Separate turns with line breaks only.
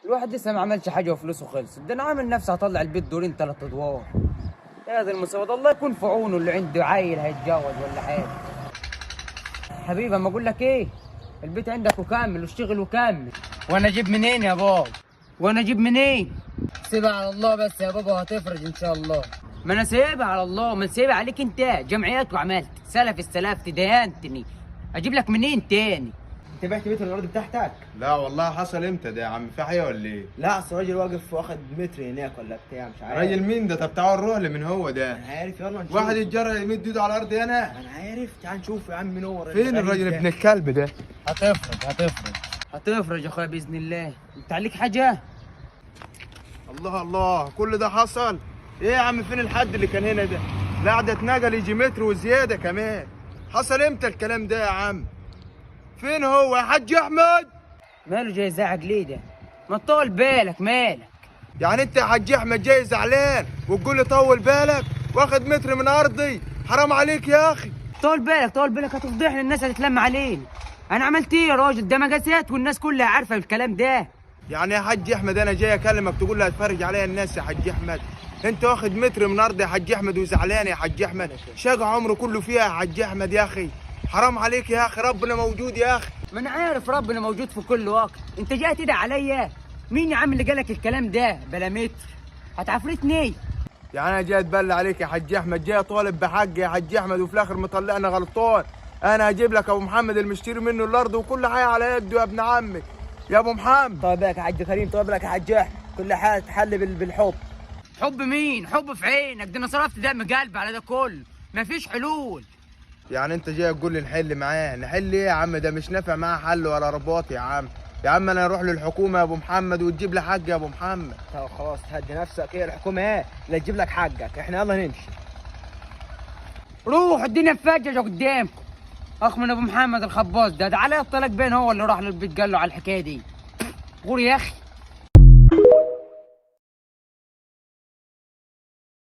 الواحد لسه ما عملش حاجه وفلوسه خلصت، ده انا عامل نفسي هطلع البيت دورين 3 ادوار. يا ذا المسود الله يكون في عونه اللي عنده عيل هيتجوز ولا حاجه. حبيبي اما اقول لك ايه، البيت عندك وكامل واشتغل وكامل. وانا اجيب منين يا بابا؟ وانا اجيب منين؟ سيبها على الله بس يا بابا وهتفرج ان شاء الله. ما انا سايبها على الله، ما سايبها عليك انت. جمعيات وعملت سلف السلف تدينتني، اجيب لك منين تاني؟
انت بعت بيت الارض بتاعتك؟
لا والله، حصل امتى ده يا عم؟ في حاجه ولا ايه؟
لا اصل الراجل واقف واخد متر هناك ولا بتاع مش عارف.
راجل مين ده؟ طب تعال نروح من هو ده.
انا عارف، يلا نشوف.
واحد يتجرأ يمد ايده على الارض هنا؟
انا عارف، تعال نشوف يا عم مين هو
فين الراجل ابن الكلب ده؟
هتفرج يا اخويا باذن الله. انت عليك حاجه؟
الله الله، كل ده حصل؟ ايه يا عم، فين الحد اللي كان هنا ده؟ لا ده اتنقل يجي متر وزياده كمان. حصل امتى الكلام ده يا عم؟ فين هو يا حاج احمد؟
ماله جاي زعق ليه ده؟ ما تطول بالك، مالك؟
يعني انت يا حاج احمد جاي زعلان وتقول لي طول بالك؟ واخد متر من ارضي، حرام عليك يا اخي.
طول بالك هتفضحني، الناس هتتلم علينا. انا عملت ايه يا راجل؟ ده مقاسات والناس كلها عارفه الكلام ده.
يعني يا حاج احمد انا جاي اكلمك تقول لي هتفرج عليا الناس يا حاج احمد؟ انت واخد متر من ارضي يا حاج احمد وزعلان يا حاج احمد؟ شقى عمره كله فيها يا حاج احمد يا اخي، حرام عليك يا اخي، ربنا موجود يا اخي.
ما انا عارف ربنا موجود في كل وقت، انت جاي تدعي عليا؟ مين يا عم اللي قالك الكلام ده؟ بلا متر هتعفرتني.
يعني انا جاي اتبلى عليك يا حاج احمد؟ جاي طالب بحقي يا حاج احمد وفي الاخر مطلعنا غلطان؟ انا هجيب لك ابو محمد المشتري منه الارض وكل حاجه على يده يا ابن عمي يا ابو محمد.
طيب لك يا حاج كريم، طيب لك يا حاج احمد، كل حاجه تحل بالحب.
حب مين؟ حب في عينك، ده انا صرفت دم قلبي على ده كله، مفيش حلول.
يعني انت جاي تقول لي نحل معاه؟ نحل ايه يا عم؟ ده مش نافع معاه حل ولا رباط يا عم. يا عم انا اروح للحكومه يا ابو محمد وتجيب لي حق يا ابو محمد.
طب خلاص تهدي نفسك، هي الحكومه ايه اللي تجيب لك حقك، احنا يلا نمشي.
روح الدنيا مفججه قدامكم. اخ من ابو محمد الخباز ده عليه الطلاق بين، هو اللي راح للبيت قال له على الحكايه دي. غور يا اخي.